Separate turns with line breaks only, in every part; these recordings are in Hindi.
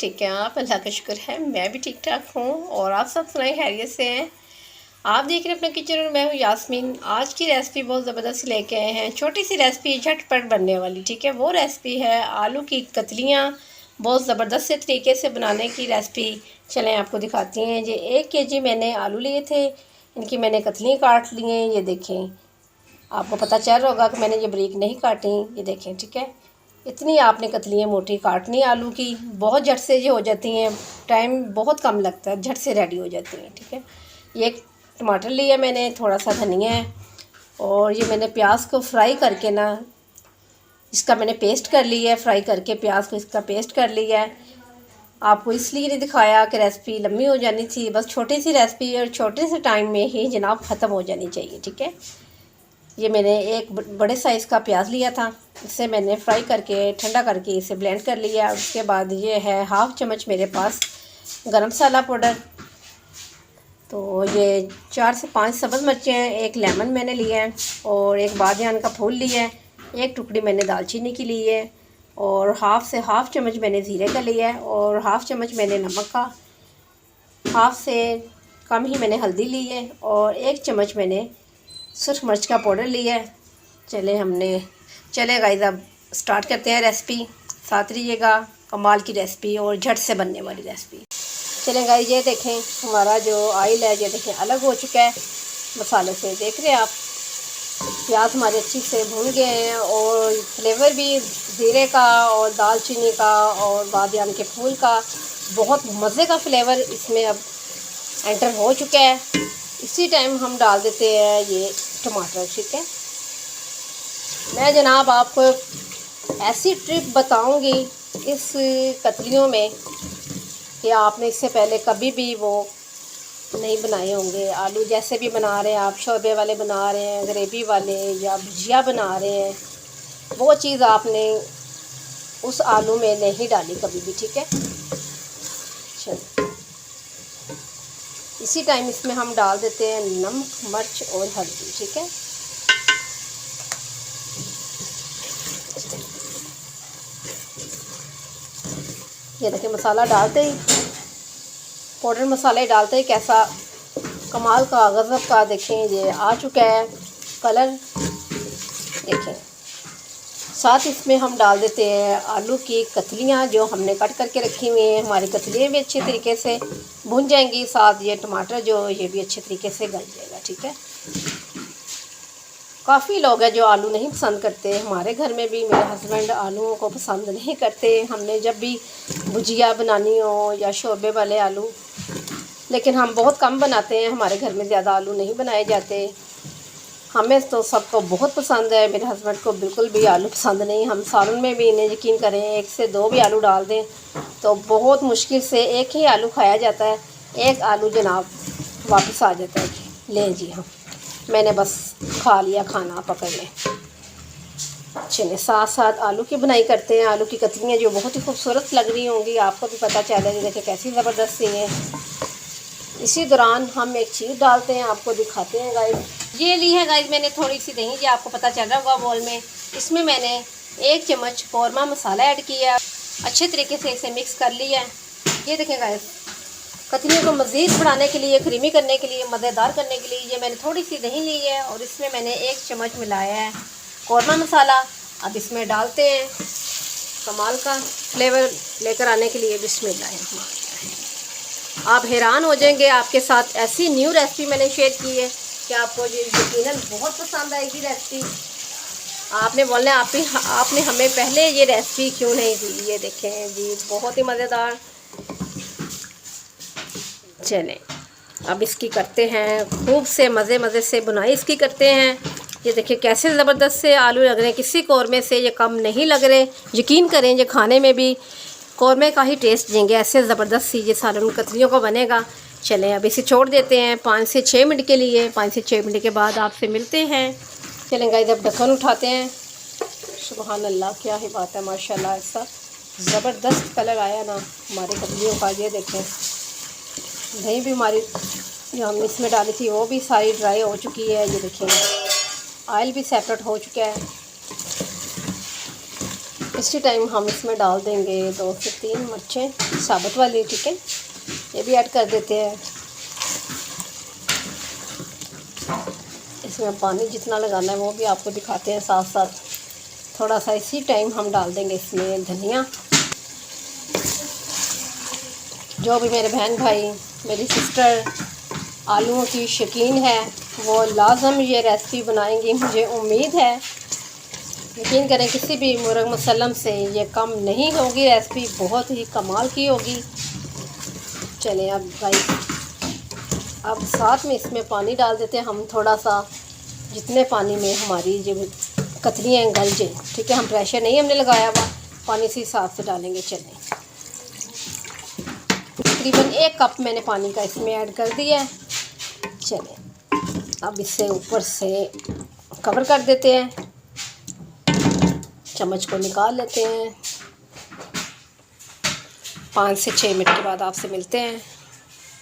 ठीक हैं आप? अल्लाह का शुक्र है, मैं भी ठीक ठाक हूँ और आप सब सुनाए खैरियत से हैं। आप देख रहे हैं अपना किचन और मैं हूँ यास्मीन। आज की रेसिपी बहुत ज़बरदस्त लेके आए हैं। छोटी सी रेसिपी झटपट बनने वाली, ठीक है। वो रेसिपी है आलू की कतलियाँ। बहुत ज़बरदस्त से तरीके से बनाने की रेसिपी चलें आपको दिखाती हैं। ये 1 kg मैंने आलू लिए थे, इनकी मैंने कतलियाँ काट ली हैं। ये देखें, आपको पता चल रहा होगा कि मैंने ये बारीक नहीं काटी। ये देखें, ठीक है। इतनी आपने कतलियाँ मोटी काटनी आलू की। बहुत झट से ये हो जाती हैं, टाइम बहुत कम लगता है, झट से रेडी हो जाती हैं, ठीक है। ये एक टमाटर लिया मैंने, थोड़ा सा धनिया है और ये मैंने प्याज को फ्राई करके ना इसका मैंने पेस्ट कर लिया है। फ्राई करके प्याज को इसका पेस्ट कर लिया है। आपको इसलिए नहीं दिखाया कि रेसिपी लंबी हो जानी थी, बस छोटी सी रेसिपी और छोटे से टाइम में ही जनाब ख़त्म हो जानी चाहिए, ठीक है। ये मैंने एक बड़े साइज़ का प्याज लिया था, इसे मैंने फ्राई करके ठंडा करके इसे ब्लेंड कर लिया। उसके बाद ये है 1/2 चम्मच मेरे पास गरम मसाला पाउडर। तो ये 4 से 5 सब्ज़ मिर्चें हैं, एक लेमन मैंने लिया है और एक बादियान का फूल लिया है, एक टुकड़ी मैंने दालचीनी की ली है और 1/2 चम्मच मैंने ज़ीरे का लिया है और 1/2 चम्मच मैंने नमक का, 1/2 से कम ही मैंने हल्दी ली है और 1 चम्मच मैंने सुर्ख मिर्च का पाउडर लिया है। चले गाइस, अब स्टार्ट करते हैं रेसिपी। साथ रहिएगा, कमाल की रेसिपी और झट से बनने वाली रेसिपी। चलें गाइस, ये देखें हमारा जो ऑयल है, ये देखें अलग हो चुका है मसाले से। देख रहे हैं आप, प्याज हमारे अच्छी से भून गए हैं और फ्लेवर भी ज़ीरे का और दालचीनी का और बादियान के फूल का बहुत मज़े का फ्लेवर इसमें अब एंटर हो चुका है। इसी टाइम हम डाल देते हैं ये टमाटर, ठीक है। मैं जनाब आपको ऐसी ट्रिक बताऊंगी इस कतलियों में कि आपने इससे पहले कभी भी वो नहीं बनाए होंगे। आलू जैसे भी बना रहे हैं आप, शोरबे वाले बना रहे हैं, ग्रेवी वाले या भुजिया बना रहे हैं, वो चीज़ आपने उस आलू में नहीं डाली कभी भी, ठीक है। चलो, इसी टाइम इसमें हम डाल देते हैं नमक, मिर्च और हल्दी, ठीक है। ये देखिए मसाला डालते ही, पाउडर मसाले डालते ही कैसा कमाल का, गज़ब का देखें ये आ चुका है कलर, देखें। साथ इसमें हम डाल देते हैं आलू की कतलियाँ जो हमने कट करके रखी हुई हैं। हमारी कतलियाँ भी अच्छे तरीके से भुन जाएंगी, साथ ये टमाटर जो ये भी अच्छे तरीके से गल जाएगा, ठीक है। काफ़ी लोग हैं जो आलू नहीं पसंद करते। हमारे घर में भी मेरे हस्बैंड आलूओं को पसंद नहीं करते। हमने जब भी भुजिया बनानी हो या शोरबे वाले आलू, लेकिन हम बहुत कम बनाते हैं, हमारे घर में ज़्यादा आलू नहीं बनाए जाते। हमें तो सबको बहुत पसंद है, मेरे हस्बैंड को बिल्कुल भी आलू पसंद नहीं। हम सालन में भी इन्हें यकीन करें 1 से 2 भी आलू डाल दें तो बहुत मुश्किल से एक ही आलू खाया जाता है। एक आलू जनाब वापस आ जाता है। लें जी, हाँ मैंने बस खा लिया, खाना पकड़ लें। चलिए, साथ साथ आलू की बनाई करते हैं। आलू की कतलियाँ जो बहुत ही खूबसूरत लग रही होंगी, आपको भी पता चलेगा, देखिए कैसी ज़बरदस्त सी हैं। इसी दौरान हम एक चीज़ डालते हैं, आपको दिखाते हैं गाइस। ये ली है गाइस मैंने थोड़ी सी दही, जो आपको पता चल रहा होगा बोल में। इसमें मैंने 1 चम्मच कौरमा मसाला ऐड किया, अच्छे तरीके से इसे मिक्स कर लिया है। ये देखें गाइस, कतलियों को मज़ीद बढ़ाने के लिए, क्रीमी करने के लिए, मज़ेदार करने के लिए ये मैंने थोड़ी सी दही ली है और इसमें मैंने 1 चम्मच मिलाया है कौरमा मसाला। अब इसमें डालते हैं, कमाल का फ्लेवर लेकर आने के लिए बिस्मिल्लाह। आप हैरान हो जाएंगे, आपके साथ ऐसी न्यू रेसिपी मैंने शेयर की है कि आपको ये यकीनन बहुत पसंद आएगी रेसिपी। आपने बोलना आपने हमें पहले ये रेसिपी क्यों नहीं दी। ये देखें जी, बहुत ही मज़ेदार। चलें, अब इसकी करते हैं खूब से मज़े से बुनाई इसकी करते हैं। ये देखिए कैसे ज़बरदस्त से आलू लग रहे हैं, किसी कौरमे से ये कम नहीं लग रहे। यकीन करें, ये खाने में भी कौरमे का ही टेस्ट देंगे, ऐसे ज़बरदस्त सी ये सालन कतलियों को बनेगा। चलें, अब इसे छोड़ देते हैं 5 से 6 मिनट के लिए। 5 से 6 मिनट के बाद आपसे मिलते हैं। चलें गाइस, अब ढक्कन उठाते हैं। सुभान अल्लाह, क्या ही बात है, माशाल्लाह। ऐसा ज़बरदस्त कलर आया ना हमारी कतलियों का। ये देखें, दही भी हमारी जो हमने इसमें डाली थी वो भी सारी ड्राई हो चुकी है। ये देखें, ऑयल भी सेपरेट हो चुका है। इसी टाइम हम इसमें डाल देंगे 2 से 3 मिर्चें साबुत वाली, ठीक है, ये भी ऐड कर देते हैं। इसमें पानी जितना लगाना है वो भी आपको दिखाते हैं साथ साथ। थोड़ा सा इसी टाइम हम डाल देंगे इसमें धनिया। जो भी मेरे बहन भाई, मेरी सिस्टर आलूओं की शौकीन है वो लाजम ये रेसिपी बनाएंगी, मुझे उम्मीद है। यकीन करें किसी भी मुर्ग मुसल्लम से ये कम नहीं होगी, रेसिपी बहुत ही कमाल की होगी। चलें अब भाई, अब साथ में इसमें पानी डाल देते हैं हम थोड़ा सा, जितने पानी में हमारी जो कतलियाँ गल जाए, ठीक है। हम प्रेशर नहीं हमने लगाया हुआ, पानी से हिसाब से डालेंगे। चलें, तकरीबन 1 कप मैंने पानी का इसमें ऐड कर दिया है। चलें अब इसे ऊपर से कवर कर देते हैं, चम्मच को निकाल लेते हैं। 5 से 6 मिनट के बाद आपसे मिलते हैं।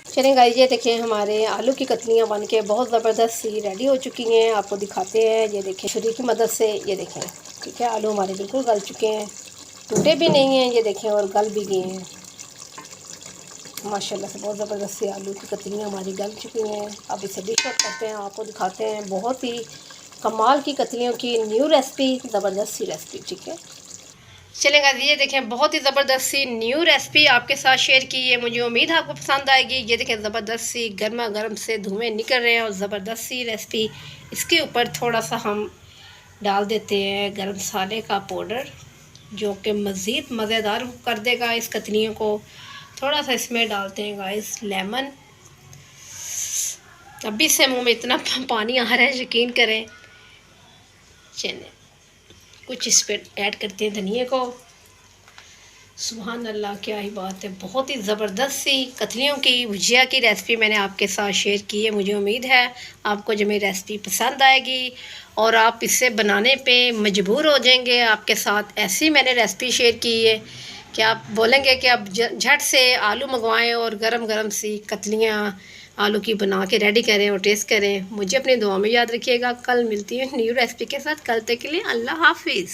चलें गाइस, ये देखें हमारे आलू की कतलियाँ बन के बहुत ज़बरदस्त सी रेडी हो चुकी हैं। आपको दिखाते हैं, ये देखें छुरी की मदद से, ये देखें, ठीक है। आलू हमारे बिल्कुल गल चुके हैं, टूटे भी नहीं हैं, ये देखें, और गल भी गए हैं माशाल्लाह से। बहुत ज़बरदस्त सी आलू की कतलियाँ हमारी गल चुकी हैं। अब इसे डिश आउट करते हैं, आपको दिखाते हैं बहुत ही कमाल की कतलियों की न्यू रेसिपी, ज़बरदस्त सी रेसिपी, ठीक है। चलेगा, ये देखें बहुत ही ज़बरदस्त सी न्यू रेसिपी आपके साथ शेयर की है। मुझे उम्मीद है आपको पसंद आएगी। ये देखें ज़बरदस्त सी गर्मा गर्म से धुएँ निकल रहे हैं और ज़बरदस्त सी रेसिपी। इसके ऊपर थोड़ा सा हम डाल देते हैं गरम मसाले का पाउडर, जो कि मज़ीद मज़ेदार कर देगा इस कतलियों को। थोड़ा सा इसमें डालते हैं गाइस लेमन। अभी से मुँह में इतना पानी आ रहा है, यकीन करें। चलें, कुछ इस पर ऐड करते हैं धनिया को। सुभान अल्लाह, क्या ही बात है। बहुत ही ज़बरदस्त सी कतलियों की भुजिया की रेसिपी मैंने आपके साथ शेयर की है। मुझे उम्मीद है आपको जो मेरी रेसिपी पसंद आएगी और आप इसे बनाने पे मजबूर हो जाएंगे। आपके साथ ऐसी मैंने रेसिपी शेयर की है कि आप बोलेंगे कि आप झट से आलू मंगवाएं और गरम गरम सी कतलियाँ आलू की बना के रेडी करें और टेस्ट करें। मुझे अपनी दुआ में याद रखिएगा। कल मिलती है न्यू रेसिपी के साथ। कल तक के लिए अल्लाह हाफिज़।